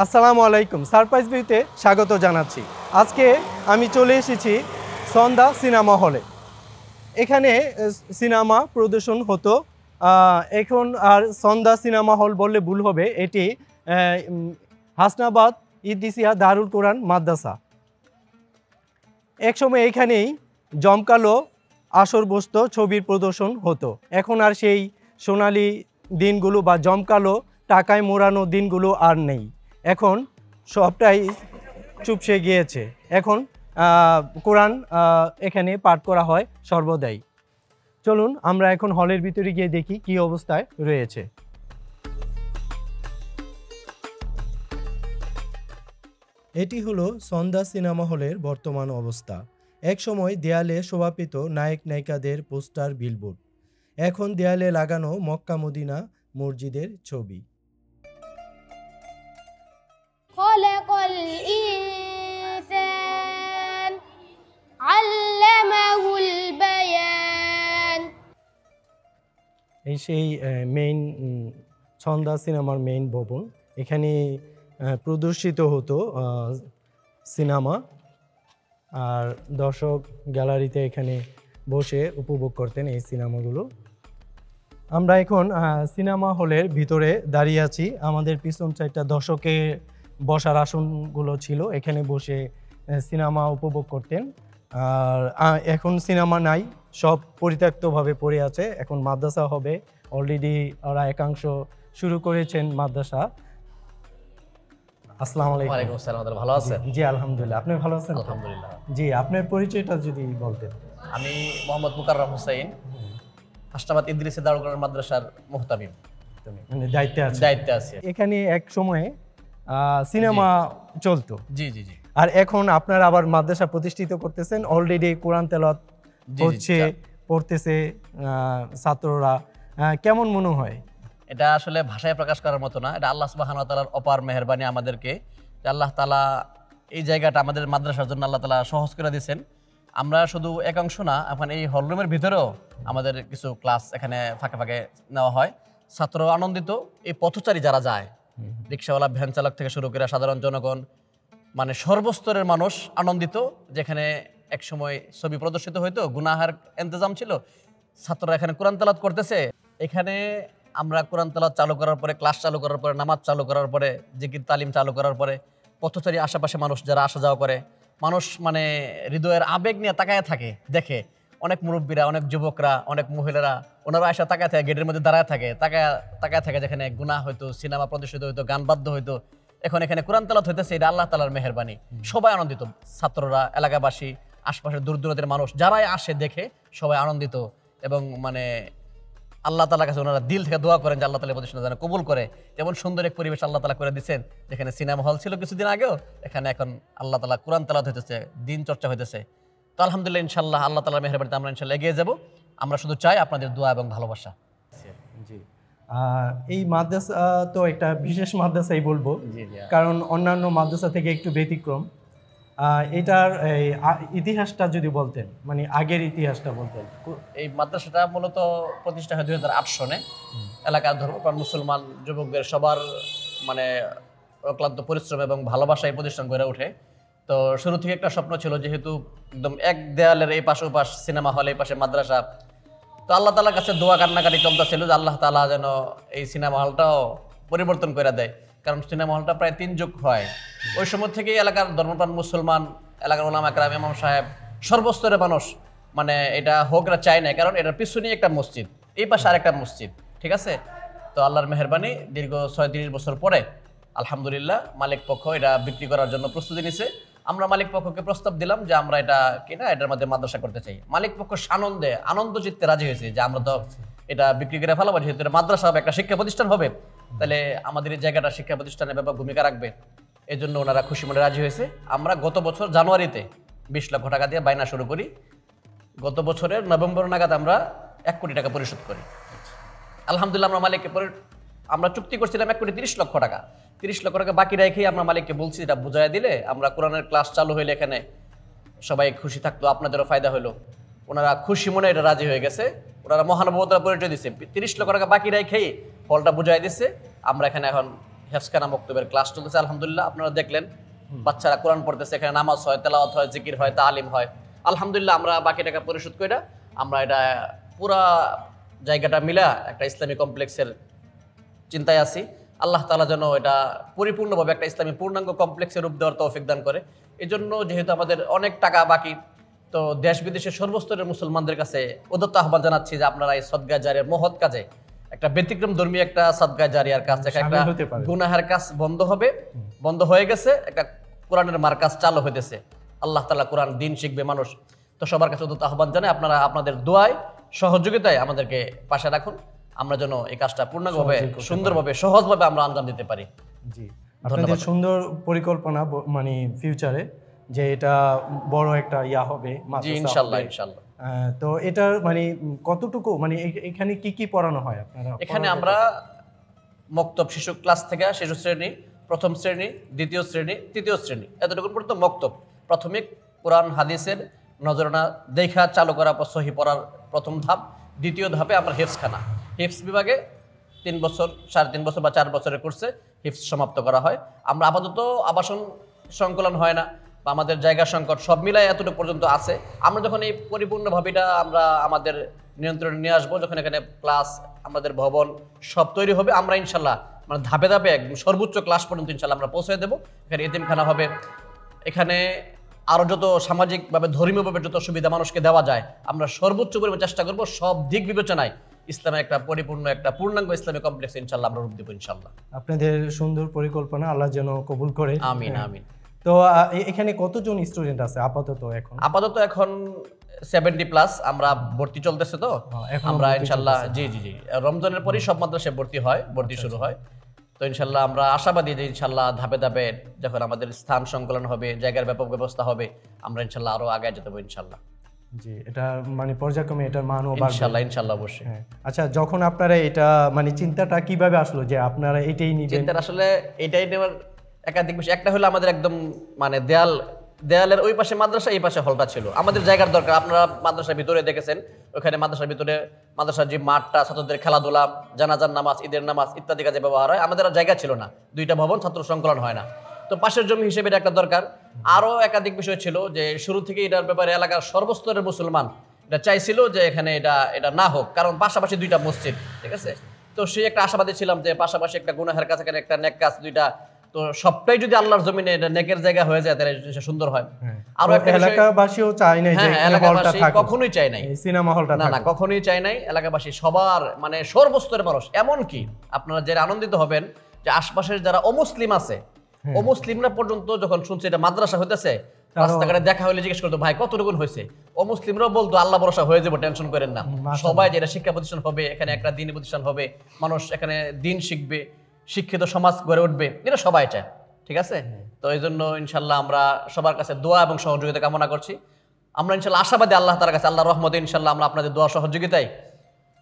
আসসালামু আলাইকুম, সারপ্রাইজ ভিউতে স্বাগত জানাচ্ছি। আজকে আমি চলে এসেছি সন্ধ্যা সিনেমা হলে। এখানে সিনেমা প্রদর্শন হতো। এখন আর সন্ধ্যা সিনেমা হল বললে ভুল হবে, এটি হাসনাবাদ ইদ্দিসিয়া দারুল কোরআন মাদ্রাসা। একসময় এখানেই জমকালো আসর বসত, ছবির প্রদর্শন হতো। এখন আর সেই সোনালি দিনগুলো বা জমকালো টাকায় মোড়ানো দিনগুলো আর নেই। এখন সবটাই চুপসে গিয়েছে। এখন কোরআন এখানে পাঠ করা হয় সর্বদাই। চলুন আমরা এখন হলের ভিতরে গিয়ে দেখি কি অবস্থায় রয়েছে। এটি হলো সন্ধ্যা সিনেমা হলের বর্তমান অবস্থা। একসময় দেয়ালে শোভাপিত নায়ক নায়িকাদের পোস্টার, বিলবোর্ড। এখন দেয়ালে লাগানো মক্কা মদিনা মসজিদের ছবি। খলাকাল ইনসান আল্লামাহুল বায়ান। এই সেই মেইন সন্ধ্যা সিনেমার মেইন ভবন। এখানে প্রদর্শিত হতো সিনেমা, আর দর্শক গ্যালারিতে এখানে বসে উপভোগ করতেন এই সিনেমাগুলো। আমরা এখন সিনেমা হলের ভিতরে দাঁড়িয়ে আছি। আমাদের পিছন সাইডটা দর্শকের বসার আসনগুলো ছিল, এখানে বসে সিনেমা উপভোগ করতেন। আর এখন সিনেমা নাই, সব পরিত্যক্তভাবে পড়ে আছে। এখন মাদ্রাসা হবে, অলরেডি ওরা একাংশ শুরু করেছেন মাদ্রাসা। আসসালামু আলাইকুম। ওয়ালাইকুম আসসালাম। ভালো আছেন? জি আলহামদুলিল্লাহ, আপনি ভালো আছেন? আলহামদুলিল্লাহ। জি, আপনার পরিচয়টা যদি বলতেন। আমি মোহাম্মদ মুকাররম হোসেন, হাসনাবাদ ইদ্রিসিয়া দারুল কোরআন মাদ্রাসার মুহতামিম, মানে দায়িত্বে আছি। এখানে এক সময়ে সিনেমা চলতো। জি জি জি। আর এখন আপনারা আবার মাদ্রাসা প্রতিষ্ঠিত করতেছেন, অলরেডি কোরআন তেলাওয়াত হচ্ছে, পড়তেছে ছাত্ররা। কেমন মনে হয়? এটা আসলে ভাষায় প্রকাশ করার মতো না। এটা আল্লাহ সুবহানাহু ওয়া তাআলার অপার মেহেরবানি আমাদেরকে, যে আল্লাহ তাআলা এই জায়গাটা আমাদের মাদ্রাসার জন্য আল্লাহ তাআলা সহজ করে দিয়েছেন। আমরা শুধু একাংশ না, এখন এই হলরুমের ভিতরেও আমাদের কিছু ক্লাস এখানে ফাঁকে ফাঁকে নেওয়া হয়। ছাত্র আনন্দিত, এই পথচারী যারা যায়, রিক্সাওয়ালা, ভ্যান চালক থেকে শুরু করে সাধারণ জনগণ, মানে সর্বস্তরের মানুষ আনন্দিত। যেখানে একসময় ছবি প্রদর্শিত হইতো, গুনাহের ইন্তজাম ছিল, ছাত্ররা এখানে কোরআন তেলাওয়াত করতেছে। এখানে আমরা কোরআন তেলাওয়াত চালু করার পরে, ক্লাস চালু করার পরে, নামাজ চালু করার পরে, জিকির তালিম চালু করার পরে পথচারী আশেপাশে মানুষ যারা আসা যাওয়া করে, মানুষ মানে হৃদয়ের আবেগ নিয়ে তাকায় থাকে, দেখে। অনেক মুরব্বীরা, অনেক যুবকরা, অনেক মহিলারা, ওনারা আসা তাকায় থাকে, গেটের মধ্যে দাঁড়ায় থাকে, তাকায় থাকে। যেখানে গুনাহ হইতো, সিনেমা প্রদর্শিত হইতো, গান বাদ্য হইতো, এখন এখানে কোরআন তেলাওয়াত হইতেছে। এটা আল্লাহ তাআলার মেহেরবানি। সবাই আনন্দিত, ছাত্ররা, এলাকাবাসী, আশপাশের দূর দূরান্তের মানুষ যারাই আসে দেখে সবাই আনন্দিত। এবং মানে আল্লাহ তাআলার কাছে ওনারা দিল থেকে দোয়া করেন যে আল্লাহ তাআলা প্রতিষ্ঠান যেন কবুল করে। যেমন সুন্দর এক পরিবেশ আল্লাহ তাআলা করে দিচ্ছেন। যেখানে সিনেমা হল ছিল কিছুদিন আগেও, এখানে এখন আল্লাহ তাআলা কোরআন তেলাওয়াত হইতেছে, দিন চর্চা হইতেছে। তো আলহামদুলিল্লাহ, ইনশাআল্লাহ আল্লাহ তাআলার মেহেরবানিতে আমরা ইনশাআল্লাহ এগিয়ে যাব। আমরা শুধু চাই আপনাদের দোয়া এবং ভালোবাসা। জি, এই মাদ্রাসা তো একটা বিশেষ মাদ্রাসাই বলবো, কারণ অন্যান্য মাদ্রাসা থেকে একটু ব্যতিক্রম। এটার ইতিহাসটা যদি বলতেন, মানে আগের ইতিহাসটা বলতেন। এই মাদ্রাসাটা মূলত প্রতিষ্ঠা হয় 2008 সনে। এলাকার ধর্মপ্রাণ মুসলমান যুবকদের সবার মানে অক্লান্ত পরিশ্রম এবং ভালোবাসা এই প্রতিষ্ঠান গড়ে ওঠে। তো শুরু থেকে একটা স্বপ্ন ছিল, যেহেতু একদম এক দেয়ালের এই পাশে ওপাশ সিনেমা হল, এই পাশে মাদ্রাসা। তো আল্লাহ তাআলার কাছে দোয়া কান্নাকাটি চলতেছিল যে আল্লাহ তাআলা যেন এই সিনেমা হলটাও পরিবর্তন করে দেয়। কারণ সিনেমা হলটা প্রায় 3 যুগ হয়। ওই সময় থেকেই এলাকার ধর্মপ্রাণ মুসলমান, এলাকার ওলামা কেরাম, ইমাম সাহেব, সর্বস্তরের মানুষ মানে এটা হোক না চায় না, কারণ এটার পিছনেই একটা মসজিদ, এই পাশে আরেকটা মসজিদ, ঠিক আছে। তো আল্লাহর মেহেরবানি, দীর্ঘ 36 বছর পরে আলহামদুলিল্লাহ মালিক পক্ষ এটা বিক্রি করার জন্য প্রস্তুতি নিছে। আমরা মালিক পক্ষকে প্রস্তাব দিলাম যে আমরা এটা কিনা এটার মধ্যে মাদ্রাসা করতে চাই। মালিক পক্ষ আনন্দ চিত্তে রাজি হয়েছে যে আমরা তো এটা বিক্রি করে ফেলাবো, যেহেতু এটা মাদ্রাসা হবে, একটা শিক্ষা প্রতিষ্ঠান হবে, তাহলে আমাদের এই জায়গাটা শিক্ষা প্রতিষ্ঠানের ব্যাপক ভূমিকা রাখবে। এই জন্য ওনারা খুশি মনে রাজি হয়েছে। আমরা গত বছর জানুয়ারিতে 20 লক্ষ টাকা দিয়ে বায়না শুরু করি। গত বছরের নভেম্বর নাগাদ আমরা 1 কোটি টাকা পরিশোধ করি। আলহামদুলিল্লাহ, আমরা মালিককে আমরা চুক্তি করছিলাম 1,30,00,000 টাকা। 30 লক্ষ টাকা বাকি রেখেই আমরা মালিককে বলছি এটা বুঝাই দিলে আমরা কোরআনের ক্লাস চালু হইলে এখানে সবাই খুশি থাকতো, আপনাদেরও ফায়দা হলো। ওনারা খুশি মনে এটা রাজি হয়ে গেছে। ওনারা মহানুভবতার পরিচয় দিচ্ছে। 30 লক্ষ টাকা বাকি রেখেই হলটা বুঝাই দিচ্ছে। আমরা এখানে এখন হেফজখানা মক্তবের ক্লাস চলতেছে আলহামদুলিল্লাহ। আপনারা দেখলেন বাচ্চারা কোরআন পড়তেছে, এখানে নামাজ হয়, তেলাওয়াত হয়, জিকির হয়, তালিম হয়। আলহামদুলিল্লাহ আমরা বাকি টাকা পরিশোধ করে আমরা এটা পুরা জায়গাটা মিলা একটা ইসলামী কমপ্লেক্সের চিন্তায় আছি। আল্লাহ তাআলা যেন এটা পরিপূর্ণভাবে একটা ইসলামী পূর্ণাঙ্গ কমপ্লেক্সের রূপ দেওয়ার তৌফিক দান করে। এই জন্য যেহেতু আমাদের অনেক টাকা বাকি, তো দেশ বিদেশের সর্বস্তরের মুসলমানদের কাছে উদাত্ত আহ্বান জানাচ্ছি যে আপনারা এই সদকা জারিয়ার মহৎ কাজে, একটা ব্যতিক্রম ধর্মী একটা সদকা জারিয়ার কাজ, একটা শামিল হতে পারে। গুনাহের কাজ বন্ধ হবে, বন্ধ হয়ে গেছে, একটা কোরআনের মার্কাজ চালু হইতেছে। আল্লাহ তাআলা কোরআন দিন শিখবে মানুষ। তো সবার কাছে উদাত্ত আহ্বান জানাই আপনারা আপনাদের দোয়ায় সহযোগিতায় আমাদেরকে পাশে রাখুন, আমরা যেন এই কাজটা পূর্ণভাবে সুন্দরভাবে সহজভাবে আমরা আঞ্জাম দিতে পারি। জি, আপনাদের সুন্দর পরিকল্পনা মানে ফিউচারে যে এটা বড় একটা ইয়া হবে জি মাদ্রাসা ইনশাআল্লাহ হবে। ইনশাআল্লাহ। তো এটার মানে কতটুকু মানে এখানে কি কি পড়ানো হয় আপনারা? এখানে আমরা মক্তব শিশু ক্লাস থেকে শিশু শ্রেণী, প্রথম শ্রেণী, দ্বিতীয় শ্রেণী, তৃতীয় শ্রেণী এতটুকু পর্যন্ত মক্তব, প্রাথমিক কোরআন হাদিসের নজরানা দেখা চালু করা সহি পড়ার প্রথম ধাপ। দ্বিতীয় ধাপে আমরা হেফজখানা, হেফজ বিভাগে 3 বছর, 3.5 বছর বা 4 বছরের কোর্সে হিফজ সমাপ্ত করা হয়। আমরা আপাতত আবাসন সংকলন হয় না বা আমাদের জায়গা সংকট সব মিলাই এতটুকু পর্যন্ত আছে। আমরা যখন এই পরিপূর্ণভাবে এটা আমরা আমাদের নিয়ন্ত্রণে নিয়ে আসবো, যখন এখানে ক্লাস, আমাদের ভবন সব তৈরি হবে, আমরা ইনশাল্লাহ মানে ধাপে ধাপে একদম সর্বোচ্চ ক্লাস পর্যন্ত ইনশাল্লাহ আমরা পৌঁছে দেবো। এখানে এতিমখানা হবে, এখানে আরও যত সামাজিকভাবে ধর্মীয়ভাবে যত সুবিধা মানুষকে দেওয়া যায় আমরা সর্বোচ্চ পরিমাণে চেষ্টা করবো। সব দিক বিবেচনায় ইসলামের একটা পরিপূর্ণ একটা পূর্ণাঙ্গ ইসলামী কমপ্লেক্স ইনশাল্লাহ আমরা রূপ দেবো ইনশাল্লাহ। আপনাদের সুন্দর পরিকল্পনা আল্লাহ যেন কবুল করে। আমিন আমিন। তো এখানে কতজন স্টুডেন্ট আছে আপাতত এখন? আপাতত এখন 70+, আমরা ভর্তি চলতেছে তো এখনো আমরা ভর্তি ইনশাল্লাহ চলতেছে। জি জি জি রমজানের পরই সব মাদ্রাসায় ভর্তি শুরু হয়। তো ইনশাল্লাহ আমরা আশাবাদী যে ইনশাল্লাহ ধাপে ধাপে যখন আমাদের স্থান সংকলন হবে, জায়গার ব্যাপক ব্যবস্থা হবে, আমরা ইনশাল্লাহ আরো আগে যেতে পারবো ইনশাল্লাহ। জি, এটা মানে পর্যায়ক্রমে এটার মানও বাড়বে। ইনশাল্লাহ ইনশাল্লাহ অবশ্যই। হ্যাঁ। আচ্ছা, যখন আপনারা এটা মানে চিন্তাটা কিভাবে আসলো যে আপনারা এটাই নিবেন? চিন্তার আসলে এটাই নেওয়ার একাধিক বিষয়। একটা হলো আমাদের একদম মানে দেয়ালের ওই পাশে মাদ্রাসা, এই পাশে হলটা ছিল, আমাদের জায়গার দরকার। আপনারা মাদ্রাসার ভিতরে দেখেছেন, ওখানে মাদ্রাসার ভিতরে মাদ্রাসার যে মাঠটা, ছাত্রদের খেলাধুলা, জানাজার নামাজ, ঈদের নামাজ ইত্যাদি কাজে ব্যবহার হয়। আমাদের আর জায়গা ছিল না, 2টা ভবন, ছাত্র সংকলন হয় না, তো পাশের জমি হিসেবে এটা একটা দরকার। আরো একাধিক বিষয় ছিল যে শুরু থেকে এটার ব্যাপারে এলাকার সর্বস্তরের মুসলমান এটা চাইছিল যে এখানে এটা না হোক, কারণ পাশাপাশি 2টা মসজিদ, ঠিক আছে। তো সেই একটা আশাবাদী ছিলাম যে পাশাপাশি একটা গুনাহের কাছে এখানে একটা নেক কাজ, 2টা, তো সবটাই যদি আল্লাহর জমিনে এটা নেকের জায়গা হয়ে যায় তাহলে সেটা সুন্দর হয়। আরো একটা এলাকাবাসীও চায় না যে এলাকাবাসী কখনোই চায় নাই সিনেমা হলটা না কখনোই চায় নাই। এলাকাবাসী সবার মানে সর্বস্তরের মানুষ, এমন কি আপনারা যারা আনন্দিত হবেন যে আশপাশের যারা অমুসলিম আছে, অমুসলিমরা পর্যন্ত যখন শুনছে এটা মাদ্রাসা হইতেছে, রাস্তাঘাটে দেখা হলে জিজ্ঞেস করতো ভাই কতটুকুন হয়েছে, অমুসলিমরাও বলতো আল্লাহ ভরসা হয়ে যাবো, টেনশন করেন না। সবাই যেটা শিক্ষা প্রতিষ্ঠান হবে, এখানে একটা দিনী প্রতিষ্ঠান হবে, মানুষ এখানে দিন শিখবে, শিক্ষিত সমাজ গড়ে উঠবে, এটা সবাই চায়, ঠিক আছে। তো এই জন্য ইনশাল্লাহ আমরা সবার কাছে দোয়া এবং সহযোগিতা কামনা করছি। আমরা ইনশাল্লাহ আশাবাদী আল্লাহ তাআলার কাছে, আল্লাহর রহমতে ইনশাল্লাহ আমরা আপনাদের দোয়া সহযোগিতায়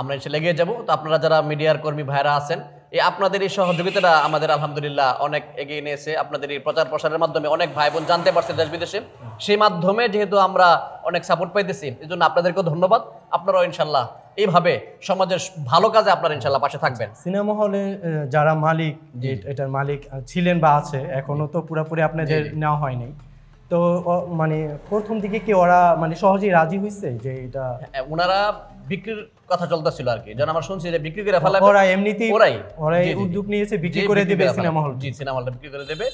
আমরা ইনশাল্লাহ এগিয়ে যাবো। তো আপনারা যারা মিডিয়ার কর্মী ভাইরা আছেন, এই আপনাদের এই সহযোগিতাটা আমাদের আলহামদুলিল্লাহ অনেক এগিয়ে নিয়েছে। আপনাদের এই প্রচার প্রসারের মাধ্যমে অনেক ভাই বোন জানতে পারছে দেশ বিদেশে, সেই মাধ্যমে যেহেতু আমরা অনেক সাপোর্ট পাইতেছি, এই জন্য আপনাদেরকেও ধন্যবাদ। আপনারাও ইনশাল্লাহ এইভাবে সমাজের ভালো কাজে আপনারা ইনশাল্লাহ পাশে থাকবেন। সিনেমা হলে যারা মালিক, এটার মালিক ছিলেন বা আছে, এখনো তো পুরোপুরি আপনাদের নেওয়া হয়নি, তো মানে প্রথম দিকে কি ওরা মানে সহজেই রাজি হয়েছে যে এটা? ওনারা বিক্রির কথা চলতেছিল আর কি, যেন আমরা শুনছি যে বিক্রি করে ফেলাবে, ওরা এমনিতেই ওরাই উদ্যোগ নিয়েছে বিক্রি করে দেবে সিনেমা হল। জি, সিনেমা হলটা বিক্রি করে দেবে।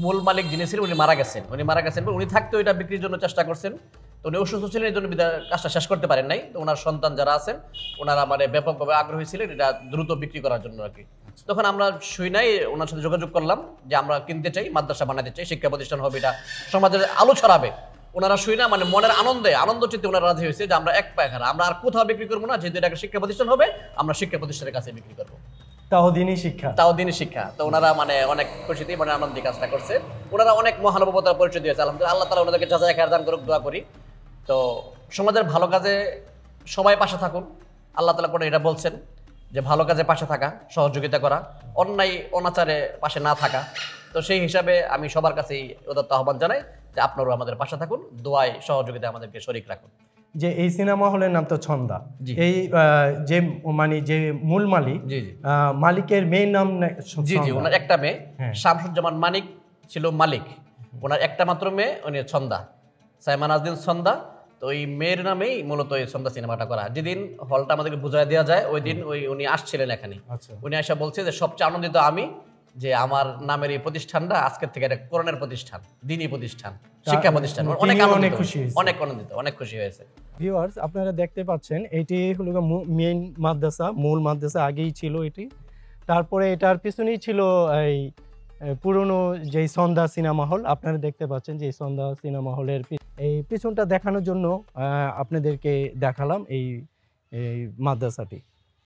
মূল মালিক যিনি ছিলেন উনি মারা গেছেন, উনি থাকতেও এটা বিক্রির জন্য চেষ্টা করছেন, তো উনি অসুস্থ ছিলেন, এই জন্য কাজটা শেষ করতে পারেন নাই। তো ওনার সন্তান যারা আছেন ওনারা মানে ব্যাপকভাবে আগ্রহী ছিলেন এটা দ্রুত বিক্রি করার জন্য আর কি। তখন আমরা শুই নাই, ওনার সাথে যোগাযোগ করলাম যে আমরা কিনতে চাই, মাদ্রাসা বানাতে চাই, শিক্ষা প্রতিষ্ঠান হবে, এটা সমাজের আলো ছড়াবে। ওনারা শুই না মানে মনের আনন্দ চিত্তে ওনারা রাজি হয়েছে যে আমরা এক পায়খানা, আমরা আর কোথাও বিক্রি করবো না, যেহেতু এটা একটা শিক্ষা প্রতিষ্ঠান হবে, আমরা শিক্ষা প্রতিষ্ঠানের কাছে বিক্রি করবো, তাও দিনই শিক্ষা। তো ওনারা মানে অনেক খুশিতে মানে আনন্দে কাজটা করছে। ওনারা অনেক মহানুভবতার পরিচয় দিয়েছে আলহামদুলিল্লাহ। আল্লাহ তাআলা ওনাদেরকে যাচাই খায়ের দান করুক, দোয়া করি। তো সমাজের ভালো কাজে সবাই পাশে থাকুন। আল্লাহ তাআলা কোরআনে এটা বলছেন যে ভালো কাজে পাশে থাকা, সহযোগিতা করা, অন্যায় অনাচারে পাশে না থাকা। তো সেই হিসাবে আমি সবার কাছেই উদাত্ত আহ্বান জানাই যে আপনারাও আমাদের পাশে থাকুন, দোয়ায় সহযোগিতায় আমাদেরকে শরীক রাখুন। যে এই সিনেমা হলের নাম তো ছন্দা। জি। এই যে মানে যে মূল মালিক, জি জি মালিকের মেয়ের নাম জি জি ছন্দা। ওনার একটা মেয়ে হ্যাঁ। শামসুজ্জামান মানিক ছিল মালিক, ওনার একটা মাত্র মেয়ে উনি ছন্দা, সাইমা নাজনীন ছন্দা। তো ওই মেয়ের নামেই মূলত এই ছন্দা সিনেমাটা করা। যেদিন হলটা আমাদেরকে বুঝাই দেওয়া যায় ওই দিন উনি আসছিলেন এখানে। আচ্ছা। উনি এসে বলছে যে সবচেয়ে আনন্দিত আমি যে আমার নামের এই প্রতিষ্ঠানটা আজকের থেকে একটা কোরআনের প্রতিষ্ঠান, দ্বীনি প্রতিষ্ঠান, শিক্ষা প্রতিষ্ঠান। তিনি অনেক আনন্দিত, অনেক খুশি হয়েছে। অনেক আনন্দিত, অনেক খুশি হয়েছে। ভিউয়ার্স, আপনারা দেখতে পাচ্ছেন এটি হলো মেইন মাদ্রাসা, মূল মাদ্রাসা আগেই ছিল এটি। তারপরে এটার পিছনেই ছিল এই পুরনো যেই সন্ধ্যা সিনেমা হল। আপনারা দেখতে পাচ্ছেন যে এই সন্ধ্যা সিনেমা হলের এই পিছনটা দেখানোর জন্য আপনাদেরকে দেখালাম এই মাদ্রাসাটি।